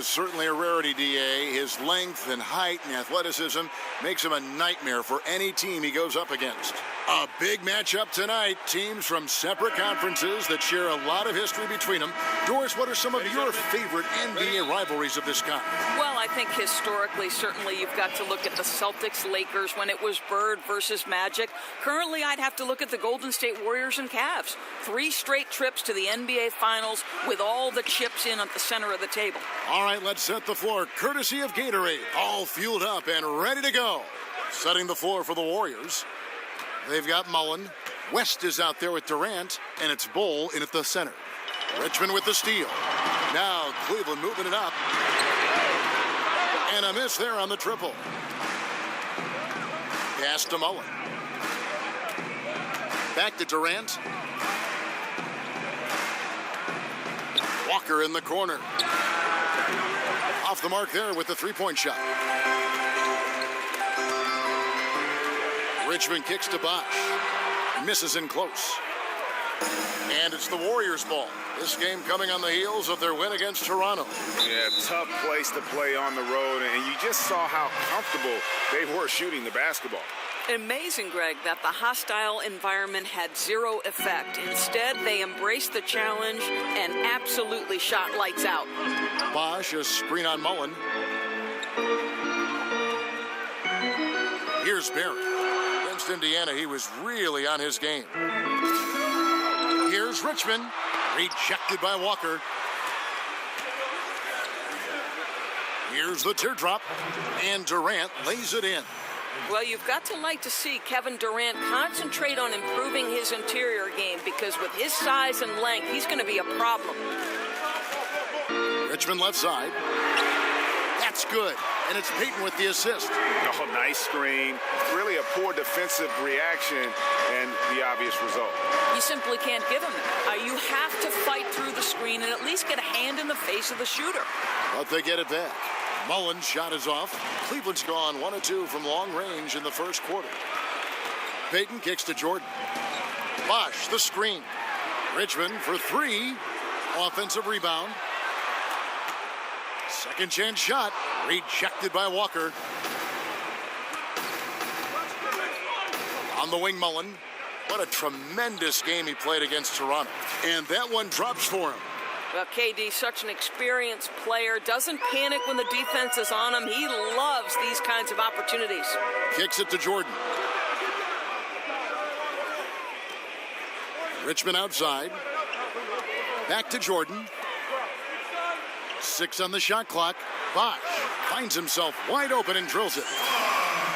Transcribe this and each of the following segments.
is certainly a rarity, D.A. His length and height and athleticism makes him a nightmare for any team he goes up against. A big matchup tonight. Teams from separate conferences that share a lot of history between them. Doris, what are some of your favorite NBA rivalries of this kind? Well, I think historically, certainly you've got to look at the Celtics-Lakers when it was Bird versus Magic. Currently, I'd have to look at the Golden State Warriors and Cavs. 3 straight trips to the NBA Finals with all the chips in at the center of the table. All right, let's set the floor. Courtesy of Gatorade. All fueled up and ready to go. Setting the floor for the Warriors. They've got Mullen. West is out there with Durant, and it's Bull in at the center. Richmond with the steal. Now Cleveland moving it up. And a miss there on the triple. Pass to Mullen. Back to Durant. Walker in the corner. Off the mark there with the three-point shot. Richmond kicks to Bosch. Misses in close. And it's the Warriors' ball. This game coming on the heels of their win against Toronto. Yeah, tough place to play on the road, and you just saw how comfortable they were shooting the basketball. Amazing, Greg, that the hostile environment had zero effect. Instead, they embraced the challenge and absolutely shot lights out. Bosch, a screen on Mullen. Here's Barrett. Against Indiana, he was really on his game. Here's Richmond. Rejected by Walker. Here's the teardrop. And Durant lays it in. Well, you've got to like to see Kevin Durant concentrate on improving his interior game, because with his size and length, he's going to be a problem. Richmond left side. That's good. And it's Payton with the assist. Oh, nice screen. Really a poor defensive reaction and the obvious result. You simply can't give him that. You have to fight through the screen and at least get a hand in the face of the shooter. But they get it back. Mullen's shot is off. Cleveland's gone 1 of 2 from long range in the first quarter. Payton kicks to Jordan. Bosch, the screen. Richmond for 3. Offensive rebound. Second chance shot. Rejected by Walker. On the wing, Mullen. What a tremendous game he played against Toronto. And that one drops for him. Well, KD, such an experienced player, doesn't panic when the defense is on him. He loves these kinds of opportunities. Kicks it to Jordan. Richmond outside. Back to Jordan. 6 on the shot clock. Bosch finds himself wide open and drills it.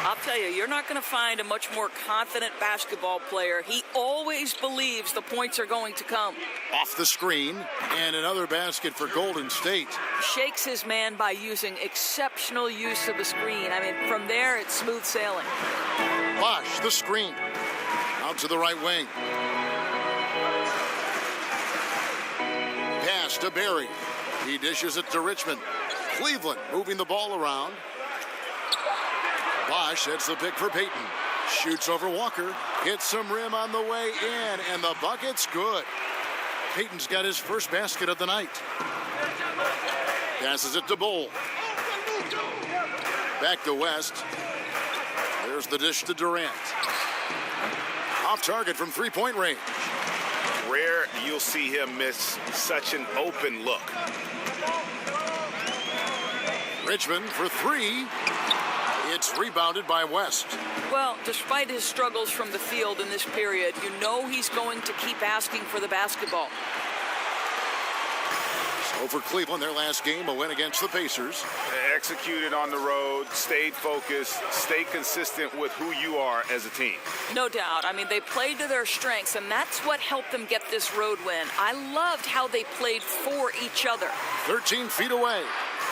I'll tell you, you're not going to find a much more confident basketball player. He always believes the points are going to come. Off the screen, and another basket for Golden State. Shakes his man by using exceptional use of the screen. I mean, from there, it's smooth sailing. Bosch, the screen. Out to the right wing. Pass to Barry. He dishes it to Richmond. Cleveland moving the ball around. Bosch sets the pick for Payton. Shoots over Walker. Hits some rim on the way in, and the bucket's good. Payton's got his first basket of the night. Passes it to Bull. Back to West. There's the dish to Durant. Off target from three-point range. Rare you'll see him miss such an open look. Richmond for 3. It's rebounded by West. Well, despite his struggles from the field in this period, you know he's going to keep asking for the basketball. So for Cleveland, their last game, a win against the Pacers. They executed on the road, stayed focused, stay consistent with who you are as a team. No doubt. I mean, they played to their strengths, and that's what helped them get this road win. I loved how they played for each other. 13 feet away.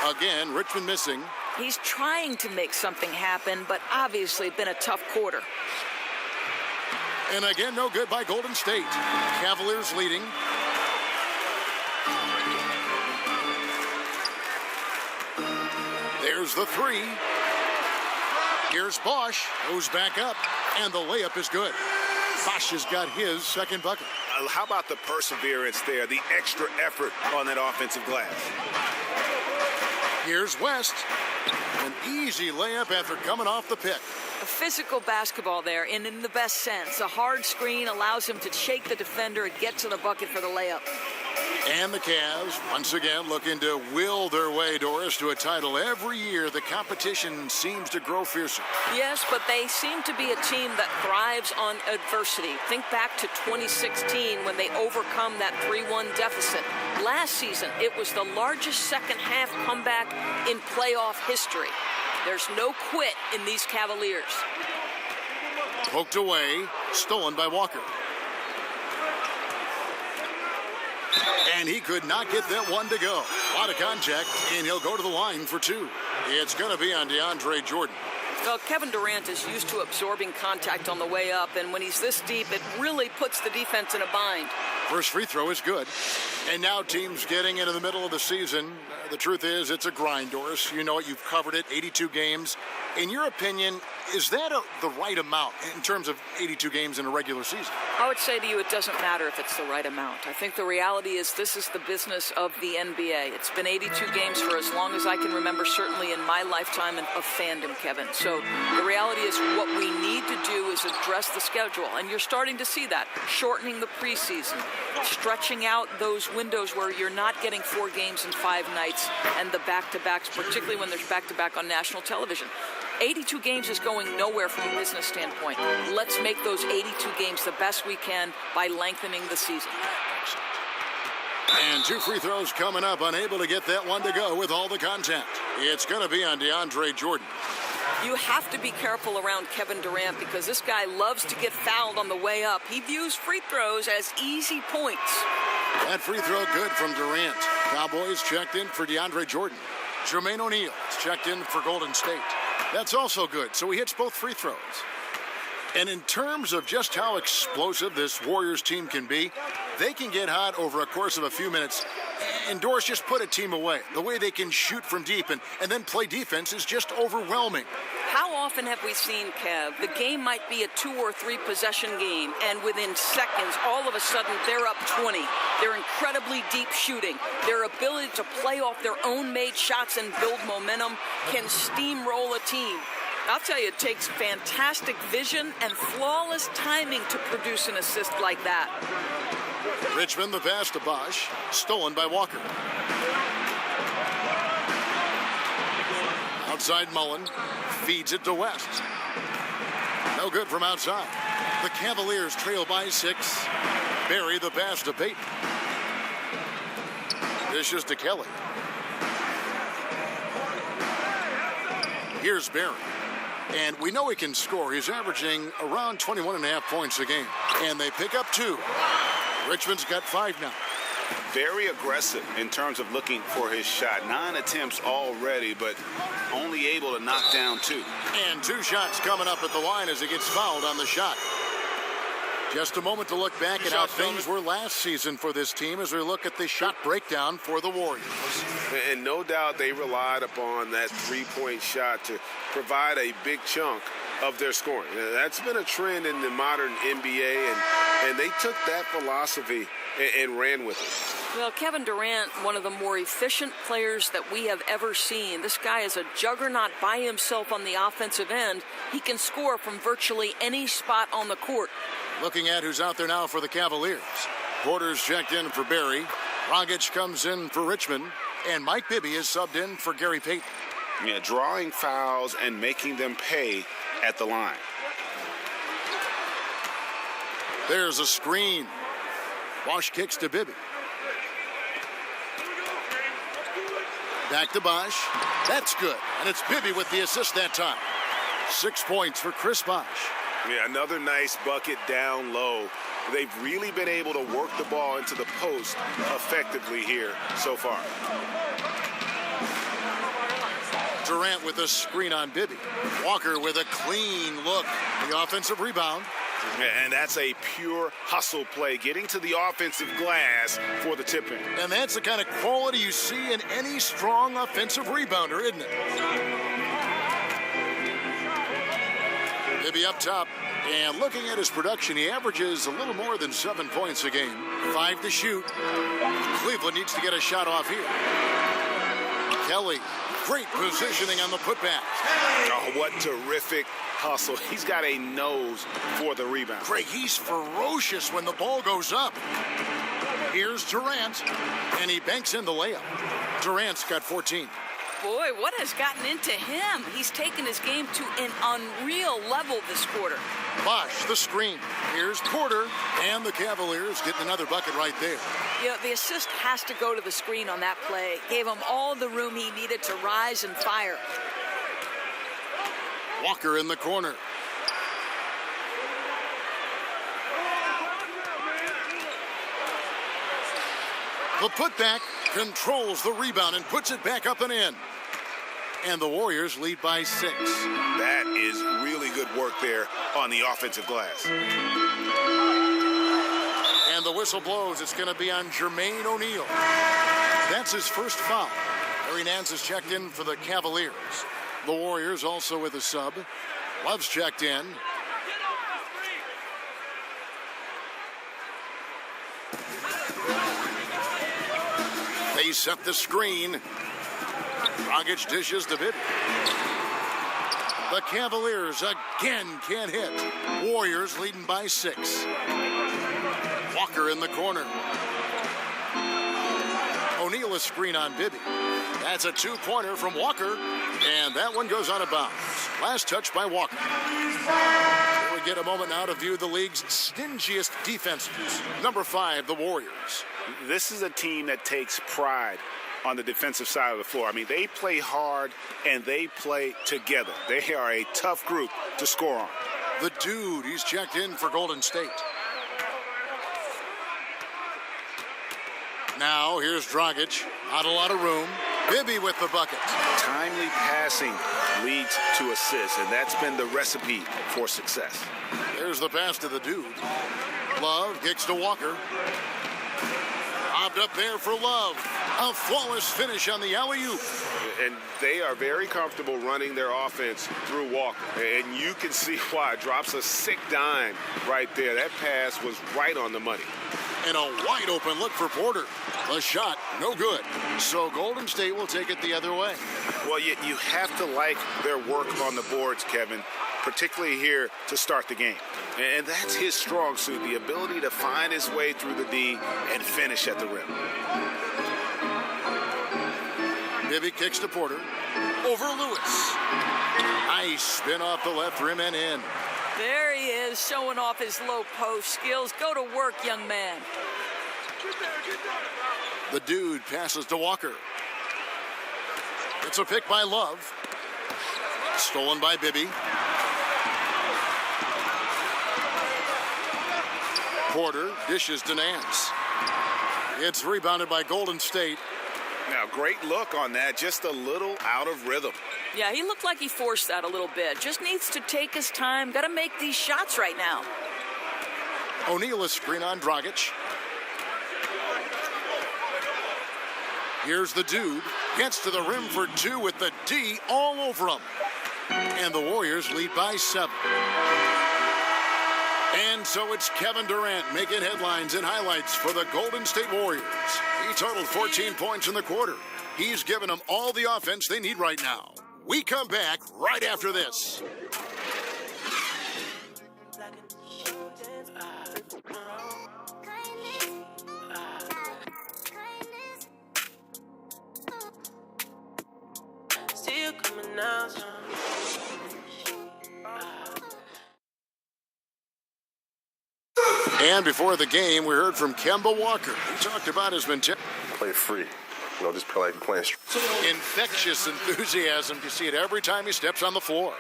Again, Richmond missing. He's trying to make something happen, but obviously been a tough quarter. And again, no good by Golden State. Cavaliers leading. There's the 3. Here's Bosch. Goes back up, and the layup is good. Bosch has got his second bucket. How about the perseverance there, the extra effort on that offensive glass? Here's West. An easy layup after coming off the pick. A physical basketball there, and in the best sense. A hard screen allows him to shake the defender and get to the bucket for the layup. And the Cavs, once again, looking to will their way, Doris, to a title. Every year, the competition seems to grow fiercer. Yes, but they seem to be a team that thrives on adversity. Think back to 2016 when they overcome that 3-1 deficit. Last season, it was the largest second-half comeback in playoff history. There's no quit in these Cavaliers. Poked away, stolen by Walker. And he could not get that one to go. A lot of contact, and he'll go to the line for two. It's going to be on DeAndre Jordan. Well, Kevin Durant is used to absorbing contact on the way up, and when he's this deep, it really puts the defense in a bind. First free throw is good. And now teams getting into the middle of the season. The truth is, it's a grind, Doris. You know it. You've covered it. 82 games. In your opinion, is that the right amount in terms of 82 games in a regular season? I would say to you, it doesn't matter if it's the right amount. I think the reality is this is the business of the NBA. It's been 82 games for as long as I can remember, certainly in my lifetime of fandom, Kevin. So the reality is what we need to do is address the schedule. And you're starting to see that. Shortening the preseason. Stretching out those windows where you're not getting 4 games in 5 nights and the back-to-backs, particularly when there's back-to-back on national television. 82 games is going nowhere from a business standpoint. Let's make those 82 games the best we can by lengthening the season. And 2 free throws coming up, unable to get that one to go with all the contact. It's going to be on DeAndre Jordan. You have to be careful around Kevin Durant because this guy loves to get fouled on the way up. He views free throws as easy points. That free throw good from Durant. Cowboys checked in for DeAndre Jordan. Jermaine O'Neal is checked in for Golden State. That's also good. So he hits both free throws. And in terms of just how explosive this Warriors team can be, they can get hot over a course of a few minutes. And Doris just put a team away. The way they can shoot from deep and then play defense is just overwhelming. How often have we seen, Kev, the game might be a 2 or 3 possession game, and within seconds, all of a sudden, they're up 20. They're incredibly deep shooting. Their ability to play off their own made shots and build momentum can steamroll a team. I'll tell you, it takes fantastic vision and flawless timing to produce an assist like that. Richmond, the pass to Bosch, stolen by Walker. Outside Mullen, feeds it to West. No good from outside. The Cavaliers trail by 6. Barry, the pass to Payton. Dishes to Kelly. Here's Barry. And we know he can score. He's averaging around 21.5 points a game. And they pick up 2. Richmond's got 5 now. Very aggressive in terms of looking for his shot. 9 attempts already, but only able to knock down 2. And 2 shots coming up at the line as he gets fouled on the shot. Just a moment to look back at how things were last season for this team as we look at the shot breakdown for the Warriors. And no doubt they relied upon that three-point shot to provide a big chunk of their scoring. That's been a trend in the modern NBA, and they took that philosophy and ran with it. Well, Kevin Durant, one of the more efficient players that we have ever seen. This guy is a juggernaut by himself on the offensive end. He can score from virtually any spot on the court. Looking at who's out there now for the Cavaliers. Porter's checked in for Barry. Rogic comes in for Richmond. And Mike Bibby is subbed in for Gary Payton. Yeah, drawing fouls and making them pay at the line. There's a screen. Bosch kicks to Bibby. Back to Bosch. That's good. And it's Bibby with the assist that time. 6 points for Chris Bosch. Yeah, another nice bucket down low. They've really been able to work the ball into the post effectively here so far. Durant with a screen on Bibby. Walker with a clean look. The offensive rebound. And that's a pure hustle play, getting to the offensive glass for the tip-in. And that's the kind of quality you see in any strong offensive rebounder, isn't it? Bibby up top. And looking at his production, he averages a little more than 7 points a game. 5 to shoot. Cleveland needs to get a shot off here. Kelly, great positioning on the putback. Oh, what terrific hustle. He's got a nose for the rebound. Greg, he's ferocious when the ball goes up. Here's Durant, and he banks in the layup. Durant's got 14. Boy, what has gotten into him? He's taken his game to an unreal level this quarter. Bosch, the screen. Here's Porter, and the Cavaliers getting another bucket right there. You know, the assist has to go to the screen on that play. Gave him all the room he needed to rise and fire. Walker in the corner. The putback controls the rebound and puts it back up and in. And the Warriors lead by 6. That is really good work there on the offensive glass. And the whistle blows. It's going to be on Jermaine O'Neal. That's his first foul. Larry Nance is checked in for the Cavaliers. The Warriors also with a sub. Love's checked in. They set the screen. Dragic dishes to Bibby. The Cavaliers again can't hit. Warriors leading by 6. Walker in the corner. O'Neal a screen on Bibby. That's a 2-pointer from Walker, and that one goes out of bounds. Last touch by Walker. We get a moment now to view the league's stingiest defenses. Number 5, the Warriors. This is a team that takes pride on the defensive side of the floor. I mean, they play hard and they play together. They are a tough group to score on. The dude, he's checked in for Golden State. Now, here's Dragic. Not a lot of room. Bibby with the bucket. Timely passing leads to assists, and that's been the recipe for success. There's the pass to the dude. Love kicks to Walker. Lobbed up there for Love. A flawless finish on the alley-oop. And they are very comfortable running their offense through Walker. And you can see why. Drops a sick dime right there. That pass was right on the money. And a wide open look for Porter. The shot, no good. So Golden State will take it the other way. Well, you have to like their work on the boards, Kevin, particularly here to start the game. And that's his strong suit, the ability to find his way through the D and finish at the rim. Bibby kicks to Porter. Over Lewis. Nice spin off the left rim and in. There he is, showing off his low post skills. Go to work, young man. The dude passes to Walker. It's a pick by Love. Stolen by Bibby. Porter dishes to Nance. It's rebounded by Golden State. Now, great look on that, just a little out of rhythm. Yeah, he looked like he forced that a little bit. Just needs to take his time. Got to make these shots right now. O'Neal a screen on Dragic. Here's the dude. Gets to the rim for 2 with the D all over him. And the Warriors lead by 7. And so it's Kevin Durant making headlines and highlights for the Golden State Warriors. He totaled 14 points in the quarter. He's given them all the offense they need right now. We come back right after this. Still coming out. And before the game, we heard from Kemba Walker. He talked about his mentality. Play free. You know, just play like playing straight. Infectious enthusiasm. You see it every time he steps on the floor.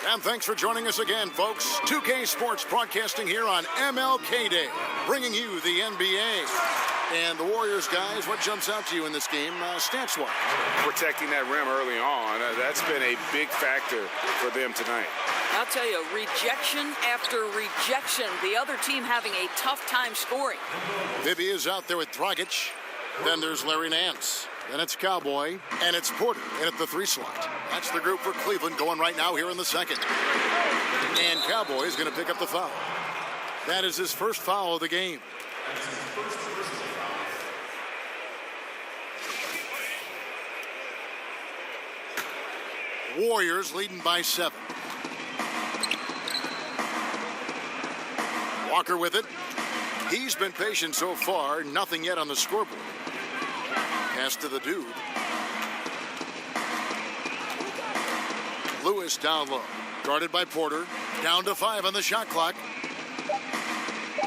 And thanks for joining us again, folks. 2K Sports broadcasting here on MLK Day, bringing you the NBA. And the Warriors, guys, what jumps out to you in this game, stats-wise? Protecting that rim early on, that's been a big factor for them tonight. I'll tell you, rejection after rejection. The other team having a tough time scoring. Bibby is out there with Dragic. Then there's Larry Nance. Then it's Cowboy. And it's Porter in at the 3 slot. That's the group for Cleveland going right now here in the second. And Cowboy is going to pick up the foul. That is his first foul of the game. Warriors leading by 7. Walker with it. He's been patient so far. Nothing yet on the scoreboard. Pass to the dude. Lewis down low. Guarded by Porter. Down to 5 on the shot clock.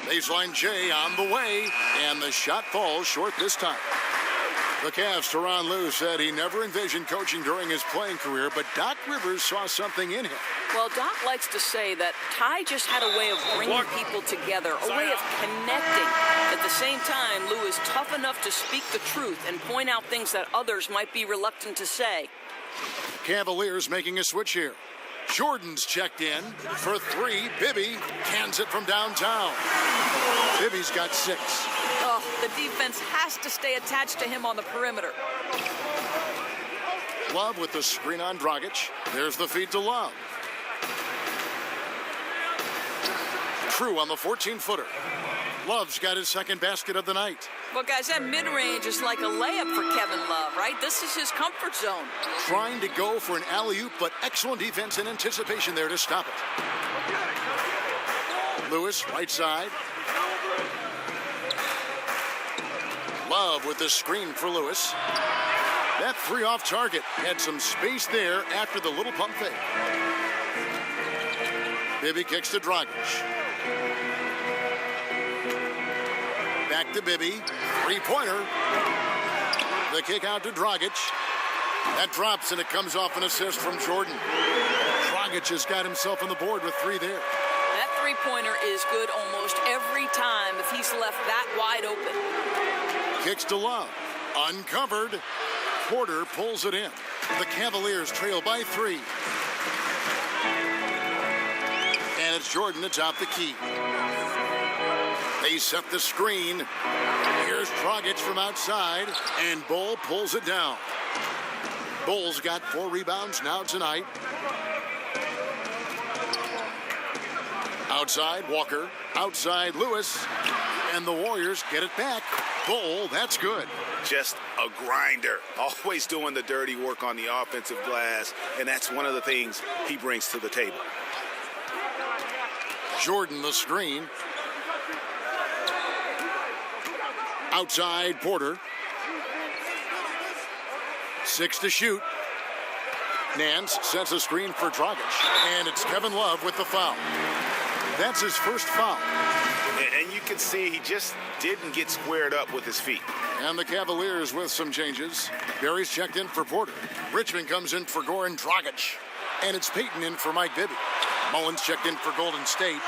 Baseline J on the way. And the shot falls short this time. The Cavs' Tyronn Lue said he never envisioned coaching during his playing career, but Doc Rivers saw something in him. Well, Doc likes to say that Ty just had a way of bringing people together, a way of connecting. At the same time, Lue is tough enough to speak the truth and point out things that others might be reluctant to say. Cavaliers making a switch here. Jordan's checked in for 3. Bibby cans it from downtown. Bibby's got 6. Oh, the defense has to stay attached to him on the perimeter. Love with the screen on Dragic. There's the feed to Love. True on the 14-footer. Love's got his second basket of the night. Well, guys, that mid-range is like a layup for Kevin Love, right? This is his comfort zone. Trying to go for an alley-oop, but excellent defense and anticipation there to stop it. Lewis, right side. Love with the screen for Lewis. That 3 off target. Had some space there after the little pump fake. Bibby kicks to Dragic. Back to Bibby. 3-pointer. The kick out to Dragic. That drops and it comes off an assist from Jordan. Dragic has got himself on the board with 3 there. That 3-pointer is good almost every time if he's left that wide open. Kicks to Love. Uncovered. Porter pulls it in. The Cavaliers trail by 3. And it's Jordan atop the key. They set the screen. Here's Dragic from outside, and Bull pulls it down. Bull's got 4 rebounds now tonight. Outside, Walker. Outside, Lewis. And the Warriors get it back. Bull, that's good. Just a grinder. Always doing the dirty work on the offensive glass, and that's one of the things he brings to the table. Jordan, the screen. Outside, Porter. 6 to shoot. Nance sets a screen for Dragic. And it's Kevin Love with the foul. That's his first foul. And you can see he just didn't get squared up with his feet. And the Cavaliers with some changes. Barry's checked in for Porter. Richmond comes in for Goran Dragic. And it's Payton in for Mike Bibby. Mullins checked in for Golden State.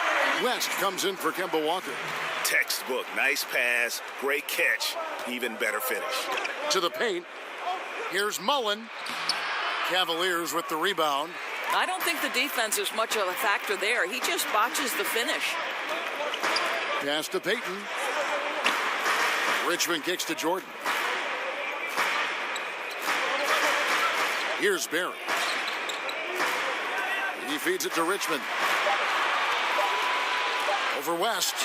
West comes in for Kemba Walker. Textbook. Nice pass. Great catch. Even better finish. To the paint. Here's Mullen. Cavaliers with the rebound. I don't think the defense is much of a factor there. He just botches the finish. Pass to Payton. Richmond kicks to Jordan. Here's Barry. He feeds it to Richmond. Over West.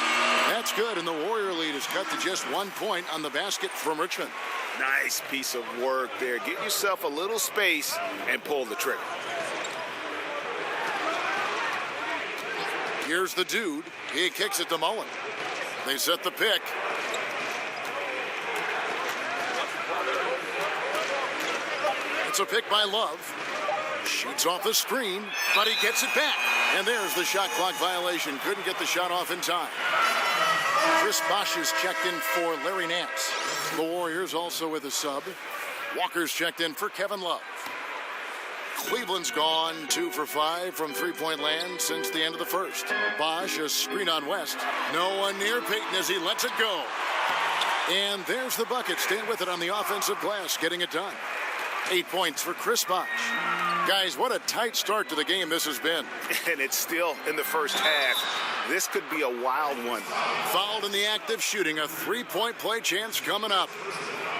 That's good, and the Warrior lead is cut to just 1 point on the basket from Richmond. Nice piece of work there. Get yourself a little space and pull the trigger. Here's the dude. He kicks it to Mullen. They set the pick. It's a pick by Love. Shoots off the screen, but he gets it back. And there's the shot clock violation. Couldn't get the shot off in time. Chris Bosh is checked in for Larry Nance. The Warriors also with a sub. Walker's checked in for Kevin Love. Cleveland's gone 2 for 5 from three-point land since the end of the first. Bosh, a screen on West. No one near Payton as he lets it go. And there's the bucket. Staying with it on the offensive glass, getting it done. 8 points for Chris Bosh. Guys, what a tight start to the game this has been. And it's still in the first half. This could be a wild one. Fouled in the act of shooting. A 3-point play chance coming up.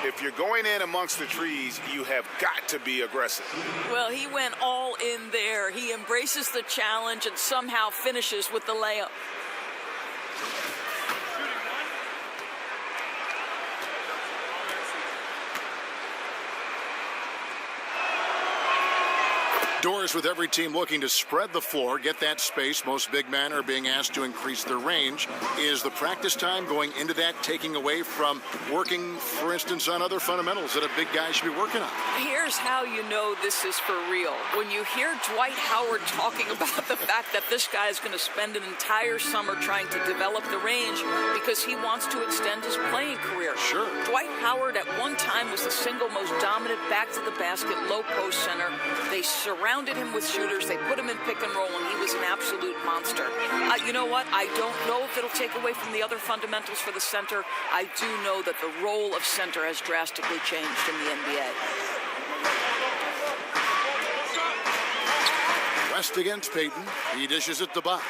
If you're going in amongst the trees, you have got to be aggressive. Well, he went all in there. He embraces the challenge and somehow finishes with the layup. Doors with every team looking to spread the floor, get that space. Most big men are being asked to increase their range. Is the practice time going into that taking away from working, for instance, on other fundamentals that a big guy should be working on? Here's how you know this is for real. When you hear Dwight Howard talking about the fact that this guy is going to spend an entire summer trying to develop the range because he wants to extend his playing career. Sure. Dwight Howard at one time was the single most dominant back-to-the-basket low-post center. They surrounded him with shooters. They put him in pick and roll, and he was an absolute monster. You know what? I don't know if it'll take away from the other fundamentals for the center. I do know that the role of center has drastically changed in the NBA. West against Payton. He dishes it to Bosch.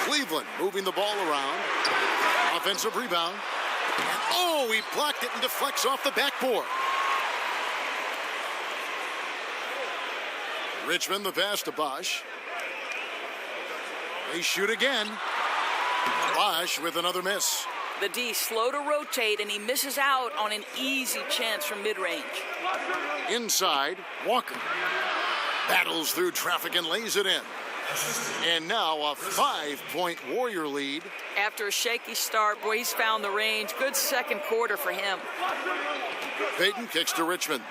Cleveland moving the ball around. Offensive rebound. And, he blocked it and deflects off the backboard. Richmond the pass to Bosch. They shoot again. Bosch with another miss. The D slow to rotate, and he misses out on an easy chance from mid-range. Inside, Walker battles through traffic and lays it in. And now a 5-point Warrior lead. After a shaky start, boy, he's found the range. Good second quarter for him. Payton kicks to Richmond.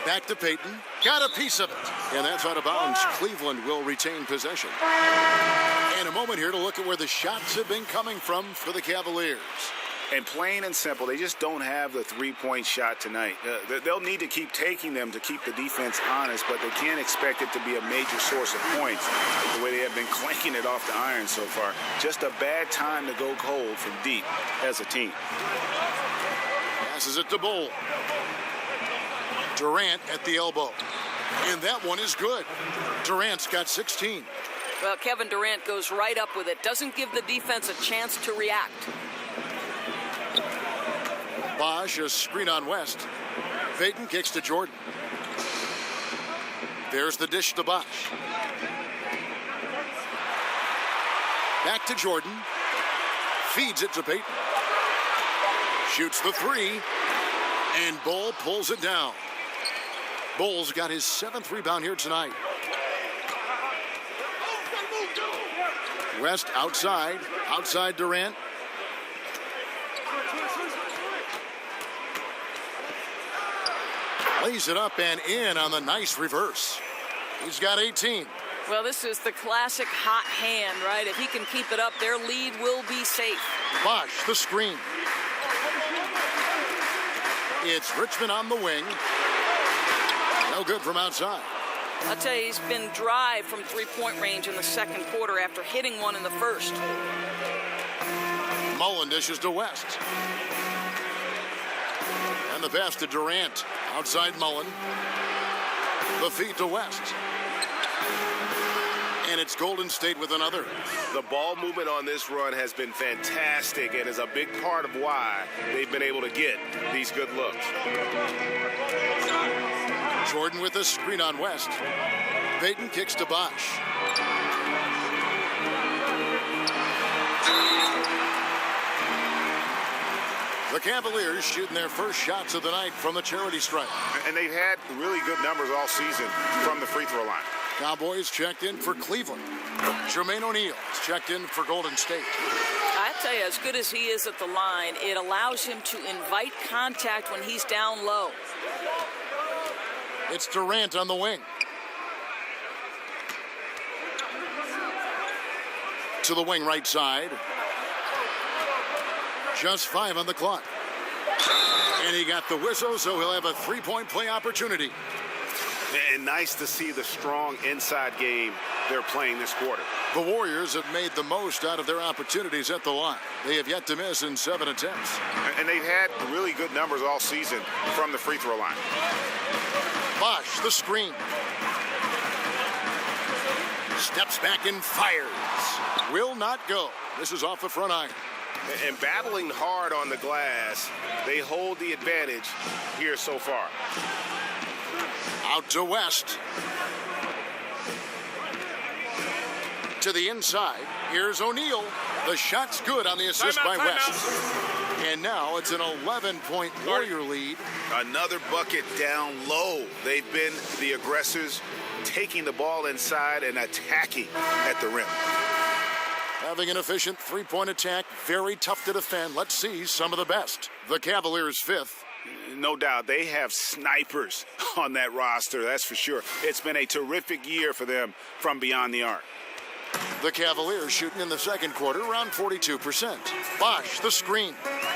Back to Payton. Got a piece of it. And that's out of bounds. Cleveland will retain possession. And a moment here to look at where the shots have been coming from for the Cavaliers. And plain and simple, they just don't have the three-point shot tonight. They'll need to keep taking them to keep the defense honest, but they can't expect it to be a major source of points the way they have been clanking it off the iron so far. Just a bad time to go cold from deep as a team. Passes it to Bull. Durant at the elbow. And that one is good. Durant's got 16. Well, Kevin Durant goes right up with it. Doesn't give the defense a chance to react. Bosch, a screen on West. Payton kicks to Jordan. There's the dish to Bosch. Back to Jordan. Feeds it to Payton. Shoots the three. And Bull pulls it down. Bull's got his 7th rebound here tonight. West outside. Outside Durant. Lays it up and in on the nice reverse. He's got 18. Well, this is the classic hot hand, right? If he can keep it up, their lead will be safe. Bosch, the screen. It's Richmond on the wing. No good from outside. I'll tell you, he's been dry from three-point range in the second quarter after hitting one in the first. Mullen dishes to West. And the pass to Durant. Outside Mullen. The feed to West. And it's Golden State with another. The ball movement on this run has been fantastic and is a big part of why they've been able to get these good looks. Jordan with a screen on West. Payton kicks to Bosch. The Cavaliers shooting their first shots of the night from the charity stripe. And they've had really good numbers all season from the free throw line. Cowboys checked in for Cleveland. Jermaine O'Neal is checked in for Golden State. I tell you, as good as he is at the line, it allows him to invite contact when he's down low. It's Durant on the wing. To the wing right side. Just 5 on the clock. And he got the whistle, so he'll have a three-point play opportunity. And nice to see the strong inside game they're playing this quarter. The Warriors have made the most out of their opportunities at the line. They have yet to miss in 7 attempts. And they've had really good numbers all season from the free throw line. Bosch, the screen. Steps back and fires. Will not go. This is off the front iron. And battling hard on the glass, they hold the advantage here so far. Out to West. To the inside. Here's O'Neal. The shot's good on the assist by West. And now it's an 11-point Warrior lead. Another bucket down low. They've been the aggressors, taking the ball inside and attacking at the rim. Having an efficient three-point attack, very tough to defend. Let's see some of the best. The Cavaliers' fifth. No doubt they have snipers on that roster, that's for sure. It's been a terrific year for them from beyond the arc. The Cavaliers shooting in the second quarter around 42%. Bosch, the screen.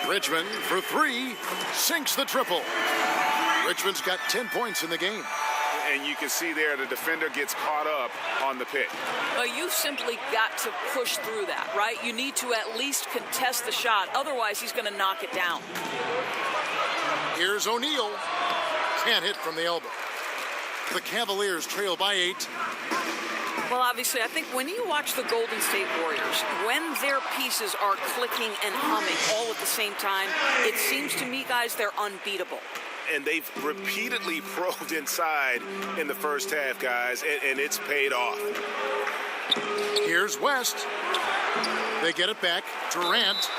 Richmond for three, sinks the triple. Richmond's got 10 points in the game. And you can see there the defender gets caught up on the pick. Well, you simply got to push through that, right? You need to at least contest the shot. Otherwise, he's going to knock it down. Here's O'Neal. Can't hit from the elbow. The Cavaliers trail by 8. Well, obviously, I think when you watch the Golden State Warriors, when their pieces are clicking and humming all at the same time, it seems to me, guys, they're unbeatable. And they've repeatedly probed inside in the first half, guys, and it's paid off. Here's West. They get it back. Durant.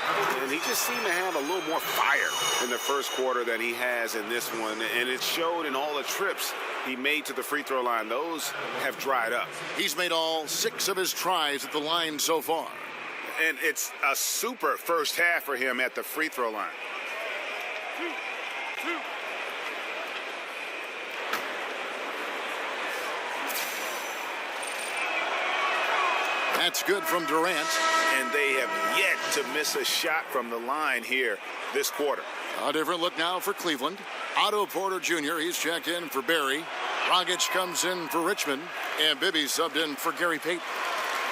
And he just seemed to have a little more fire in the first quarter than he has in this one. And it showed in all the trips he made to the free throw line. Those have dried up. He's made all 6 of his tries at the line so far. And it's a super first half for him at the free throw line. That's good from Durant. And they have yet to miss a shot from the line here this quarter. A different look now for Cleveland. Otto Porter Jr., he's checked in for Barry. Dragic comes in for Richmond. And Bibby subbed in for Gary Payton.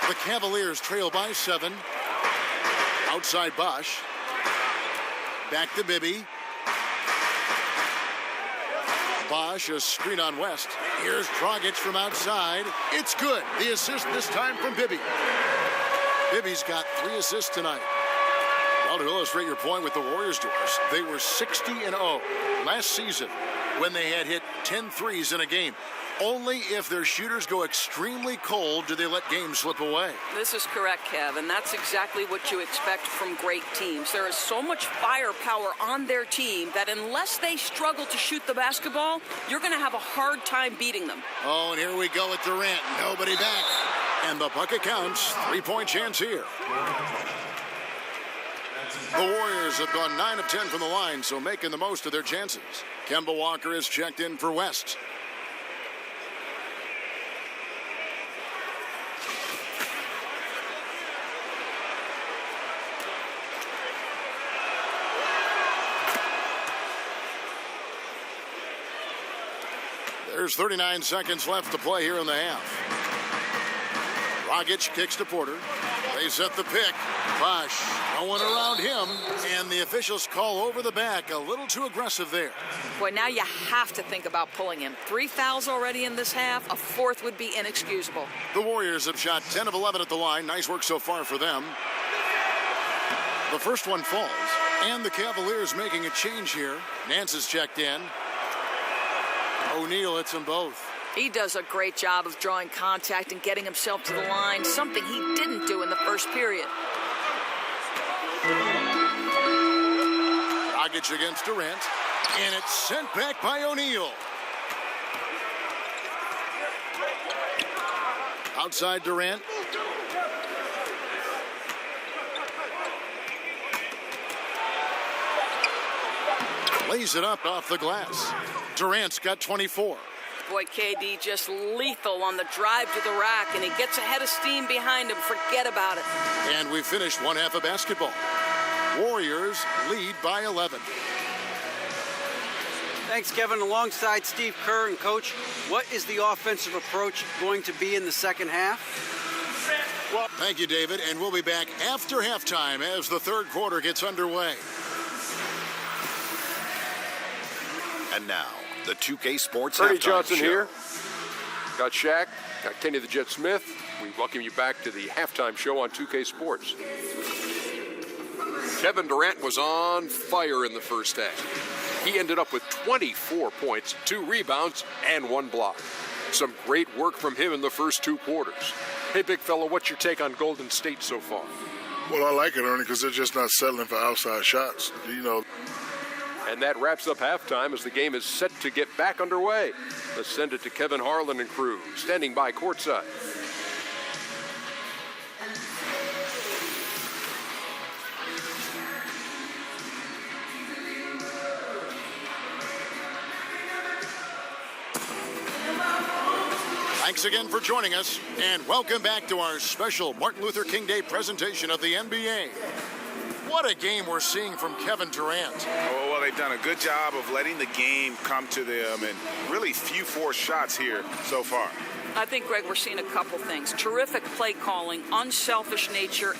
The Cavaliers trail by 7. Outside Bosch. Back to Bibby. Bosch, a screen on West. Here's Dragic from outside. It's good. The assist this time from Bibby. Bibby's got 3 assists tonight. Well, to illustrate your point with the Warriors, Doris, they were 60-0 last season when they had hit 10 threes in a game. Only if their shooters go extremely cold do they let games slip away. This is correct, Kev, and that's exactly what you expect from great teams. There is so much firepower on their team that unless they struggle to shoot the basketball, you're going to have a hard time beating them. Oh, and here we go with Durant. Nobody back. And the bucket counts. 3-point chance here. The Warriors have gone 9 of 10 from the line, so making the most of their chances. Kemba Walker is checked in for West. There's 39 seconds left to play here in the half. Dragic kicks to Porter. They set the pick. Bosch, no one around him. And the officials call over the back. A little too aggressive there. Boy, now you have to think about pulling him. 3 fouls already in this half. A 4th would be inexcusable. The Warriors have shot 10 of 11 at the line. Nice work so far for them. The first one falls. And the Cavaliers making a change here. Nance is checked in. O'Neal hits them both. He does a great job of drawing contact and getting himself to the line, something he didn't do in the first period. Dragic against Durant, and it's sent back by O'Neal. Outside Durant. Lays it up off the glass. Durant's got 24. Boy, KD just lethal on the drive to the rack, and he gets ahead of steam behind him. Forget about it. And we finished one half of basketball. Warriors lead by 11. Thanks, Kevin. Alongside Steve Kerr and Coach, what is the offensive approach going to be in the second half? Well, thank you, David. And we'll be back after halftime as the third quarter gets underway. And now, the 2K Sports Ernie Halftime Johnson Show. here. Got Shaq, got Kenny the Jet Smith. We welcome you back to the halftime show on 2K Sports. Kevin Durant was on fire in the first half. He ended up with 24 points, 2 rebounds, and 1 block. Some great work from him in the first 2 quarters. Hey, big fella, what's your take on Golden State so far? Well, I like it, Ernie, because they're just not settling for outside shots. And that wraps up halftime as the game is set to get back underway. Let's send it to Kevin Harlan and crew, standing by courtside. Thanks again for joining us, and welcome back to our special Martin Luther King Day presentation of the NBA. What a game we're seeing from Kevin Durant. Oh, well, they've done a good job of letting the game come to them, and really few forced shots here so far. I think, Greg, we're seeing a couple things. Terrific play calling, unselfish nature,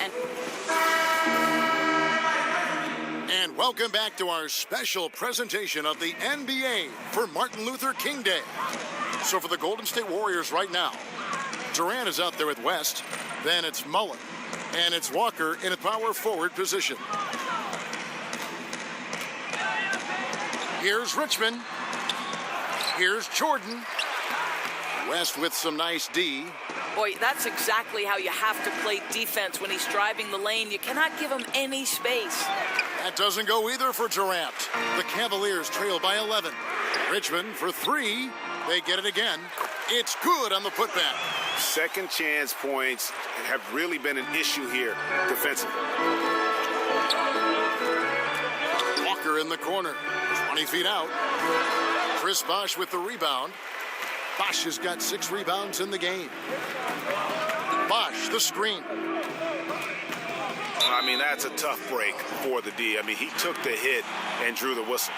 And welcome back to our special presentation of the NBA for Martin Luther King Day. So for the Golden State Warriors right now, Durant is out there with West, then it's Mullen, and it's Walker in a power forward position. Here's Richmond. Here's Jordan. West with some nice D. boy, that's exactly how you have to play defense when he's driving the lane. You cannot give him any space. That doesn't go either for Durant. The Cavaliers trail by 11. Richmond for three. They get it again. It's good on the putback. Second chance points have really been an issue here defensively. Walker in the corner, 20 feet out. Chris Bosh with the rebound. Bosh has got 6 rebounds in the game. Bosh, the screen. I mean, that's a tough break for the D. I mean, he took the hit and drew the whistle.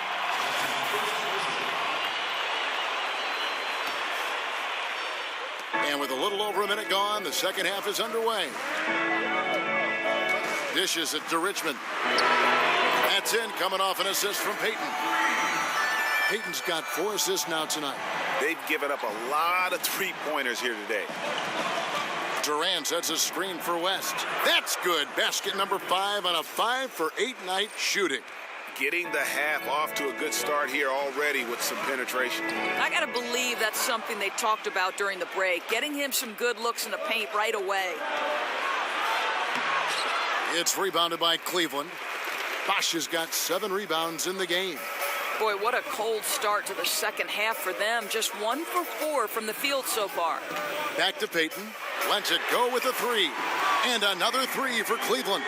And with a little over a minute gone, the second half is underway. Dishes it to Richmond. That's in, coming off an assist from Payton. Payton's got 4 assists now tonight. They've given up a lot of three-pointers here today. Durant sets a screen for West. That's good. Basket number 5 on a 5-for-8 night shooting. Getting the half off to a good start here already with some penetration. I got to believe that's something they talked about during the break. Getting him some good looks in the paint right away. It's rebounded by Cleveland. Bosh has got 7 rebounds in the game. Boy, what a cold start to the second half for them. Just 1 for 4 from the field so far. Back to Payton. Lets it go with a 3. And another 3 for Cleveland.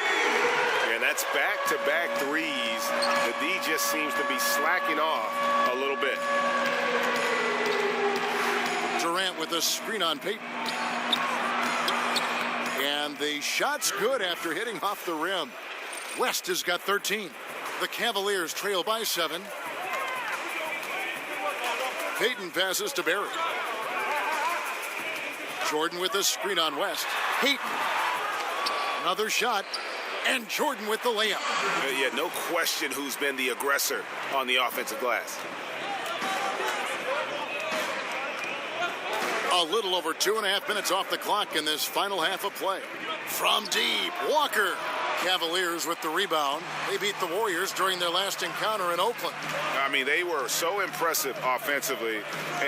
And that's back-to-back threes. The D just seems to be slacking off a little bit. Durant with a screen on Payton. And the shot's good after hitting off the rim. West has got 13. The Cavaliers trail by 7. Payton passes to Barry. Jordan with a screen on West. Payton. Another shot. And Jordan with the layup. Yeah, no question who's been the aggressor on the offensive glass. A little over 2.5 minutes off the clock in this final half of play. From deep, Walker. Cavaliers with the rebound. They beat the Warriors during their last encounter in Oakland. I mean, they were so impressive offensively.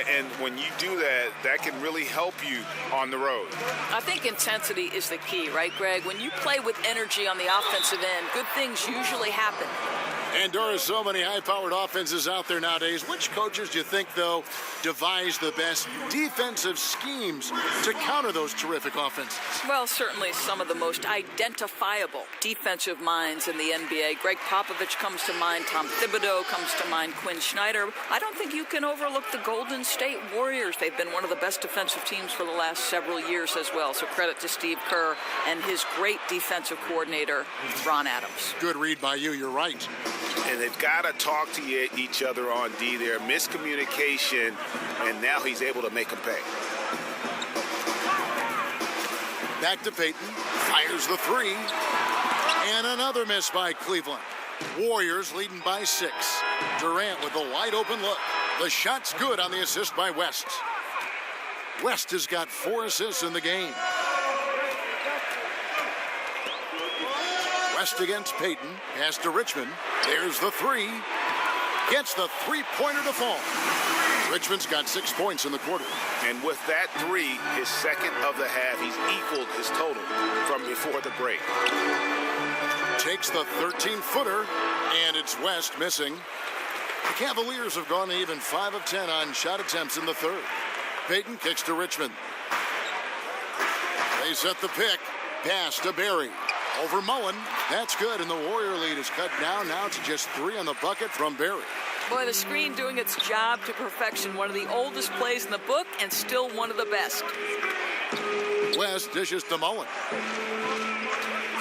And when you do that, that can really help you on the road. I think intensity is the key, right, Greg? When you play with energy on the offensive end, good things usually happen. And there are so many high-powered offenses out there nowadays. Which coaches do you think, though, devise the best defensive schemes to counter those terrific offenses? Well, certainly some of the most identifiable defensive minds in the NBA. Greg Popovich comes to mind. Tom Thibodeau comes to mind. Quinn Snyder. I don't think you can overlook the Golden State Warriors. They've been one of the best defensive teams for the last several years as well. So credit to Steve Kerr and his great defensive coordinator, Ron Adams. Good read by you. You're right. And they've got to talk to each other on D there. Miscommunication, and now he's able to make them pay. Back to Payton. Fires the 3. And another miss by Cleveland. Warriors leading by 6. Durant with a wide open look. The shot's good on the assist by West. West has got 4 assists in the game. West against Payton. Pass to Richmond. There's the 3. Gets the three-pointer to fall. Richmond's got 6 points in the quarter. And with that three, his second of the half, he's equaled his total from before the break. Takes the 13-footer, and it's West missing. The Cavaliers have gone even 5 of 10 on shot attempts in the third. Payton kicks to Richmond. They set the pick. Pass to Berry. Over Mullen. That's good, and the Warrior lead is cut down now to just 3 on the bucket from Berry. Boy, the screen doing its job to perfection. One of the oldest plays in the book and still one of the best. West dishes to Mullen.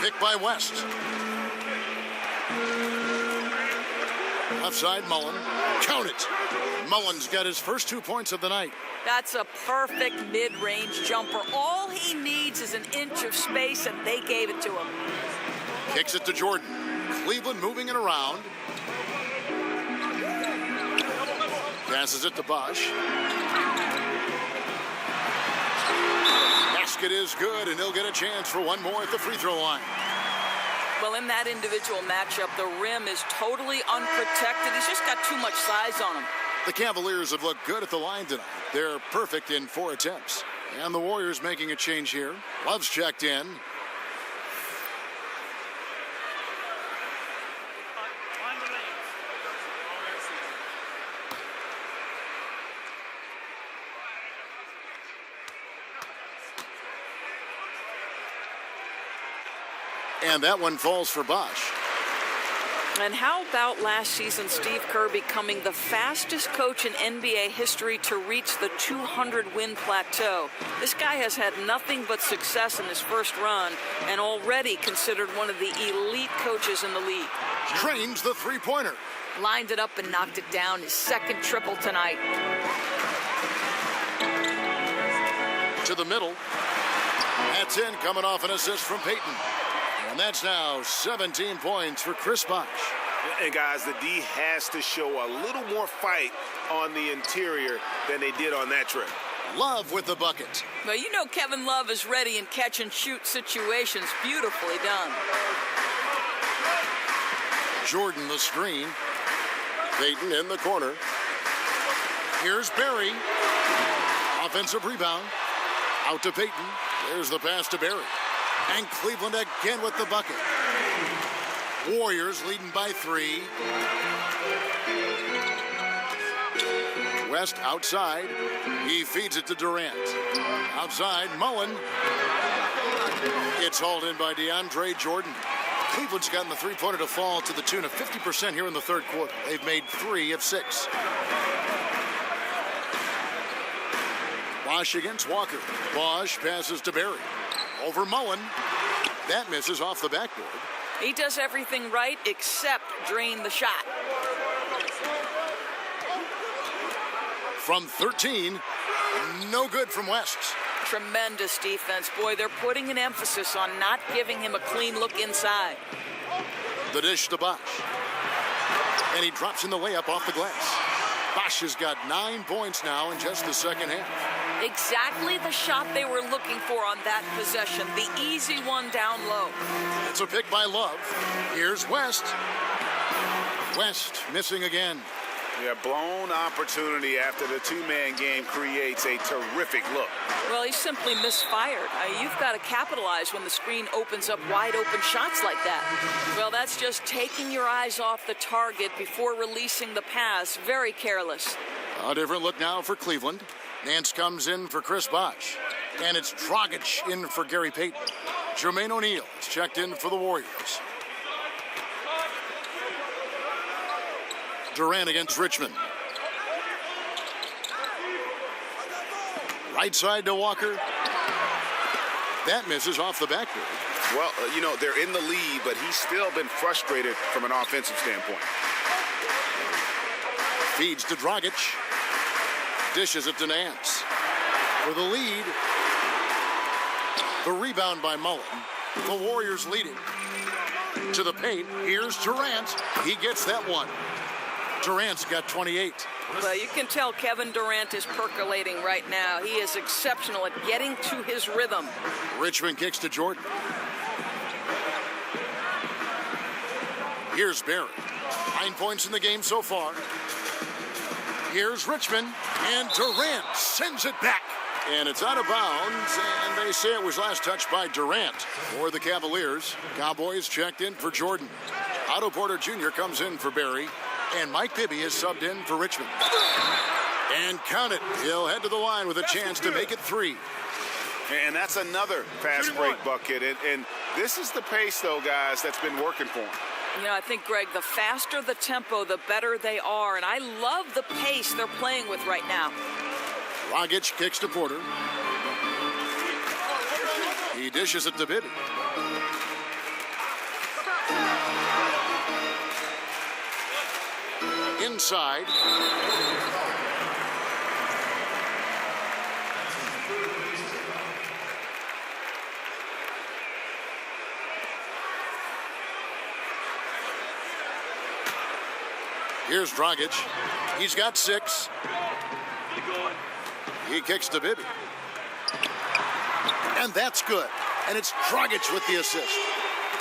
Pick by West. Left side, Mullen. Count it. Mullen's got his first 2 points of the night. That's a perfect mid-range jumper. All he needs is an inch of space, and they gave it to him. Kicks it to Jordan. Cleveland moving it around. Passes it to Bosch. Basket is good, and he'll get a chance for one more at the free throw line. Well, in that individual matchup, the rim is totally unprotected. He's just got too much size on him. The Cavaliers have looked good at the line tonight. They're perfect in 4 attempts. And the Warriors making a change here. Love's checked in. And that one falls for Bosch. And how about last season, Steve Kerr becoming the fastest coach in NBA history to reach the 200-win plateau? This guy has had nothing but success in his first run and already considered one of the elite coaches in the league. Trains the three-pointer. Lined it up and knocked it down. His second triple tonight. To the middle. That's in, coming off an assist from Payton. And that's now 17 points for Chris Bosh. And guys, the D has to show a little more fight on the interior than they did on that trip. Love with the bucket. Well, you know Kevin Love is ready in catch-and-shoot situations. Beautifully done. Jordan the screen. Payton in the corner. Here's Berry. Offensive rebound. Out to Payton. There's the pass to Berry. And Cleveland again with the bucket. Warriors leading by 3. West outside. He feeds it to Durant. Outside, Mullen. It's hauled in by DeAndre Jordan. Cleveland's gotten the three-pointer to fall to the tune of 50% here in the third quarter. They've made 3 of 6. Bosh against Walker. Bosh passes to Berry. Over Mullen. That misses off the backboard. He does everything right except drain the shot. From 13, no good from West. Tremendous defense. Boy, they're putting an emphasis on not giving him a clean look inside. The dish to Bosh. And he drops in the layup off the glass. Bosh has got 9 points now in just the second half. Exactly the shot they were looking for on that possession. The easy one down low. It's a pick by Love. Here's West. West missing again. Yeah, blown opportunity after the two-man game creates a terrific look. Well, he simply misfired. You've got to capitalize when the screen opens up wide open shots like that. Well, that's just taking your eyes off the target before releasing the pass. Very careless. A different look now for Cleveland. Nance comes in for Chris Bosh. And it's Dragic in for Gary Payton. Jermaine O'Neal is checked in for the Warriors. Durant against Richmond. Right side to Walker. That misses off the backboard. Well, you know, they're in the lead, but he's still been frustrated from an offensive standpoint. Feeds to Dragic. Dishes it to Nance. For the lead. The rebound by Mullen. The Warriors leading. To the paint. Here's Durant. He gets that one. Durant's got 28. Well, you can tell Kevin Durant is percolating right now. He is exceptional at getting to his rhythm. Richmond kicks to Jordan. Here's Berry. 9 points in the game so far. Here's Richmond, and Durant sends it back. And it's out of bounds, and they say it was last touched by Durant for the Cavaliers. Cowboys checked in for Jordan. Otto Porter Jr. comes in for Barry, and Mike Bibby is subbed in for Richmond. And count it. He'll head to the line with a chance to make it 3. And that's another fast break bucket. And this is the pace, though, guys, that's been working for him. You know, I think, Greg, the faster the tempo, the better they are. And I love the pace they're playing with right now. Dragic kicks to Porter. He dishes it to Bibby. Inside. Here's Dragic. He's got 6. He kicks to Bibby. And that's good. And it's Dragic with the assist.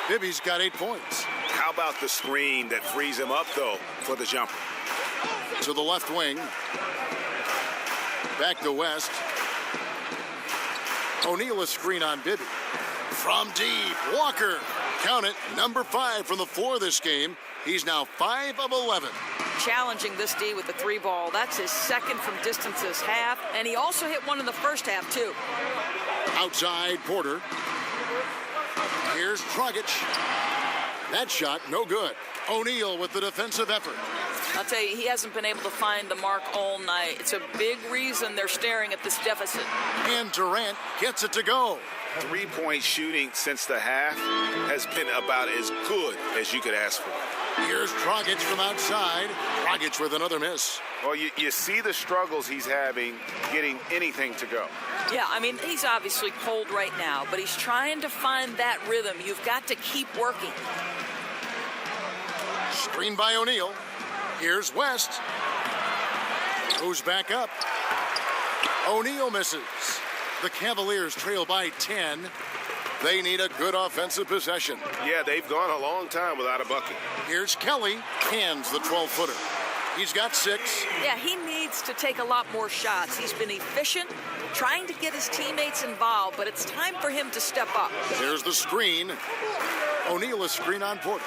Bibby's got 8 points. How about the screen that frees him up, though, for the jumper? To the left wing. Back to West. O'Neal a screen on Bibby. From deep, Walker. Count it, number 5 from the floor this game. He's now 5 of 11. Challenging this D with the 3 ball. That's his second from distance this half. And he also hit one in the first half, too. Outside, Porter. Here's Dragic. That shot, no good. O'Neal with the defensive effort. I'll tell you, he hasn't been able to find the mark all night. It's a big reason they're staring at this deficit. And Durant gets it to go. 3-point shooting since the half has been about as good as you could ask for. Here's Dragic from outside. Dragic with another miss. Well, you see the struggles he's having getting anything to go. Yeah, I mean, he's obviously cold right now, but he's trying to find that rhythm. You've got to keep working. Screen by O'Neal. Here's West. Goes back up. O'Neal misses. The Cavaliers trail by 10. They need a good offensive possession. Yeah, they've gone a long time without a bucket. Here's Kelly. Cans the 12-footer. He's got 6. Yeah, he needs to take a lot more shots. He's been efficient, trying to get his teammates involved, but it's time for him to step up. There's the screen. O'Neal a screen on Porter.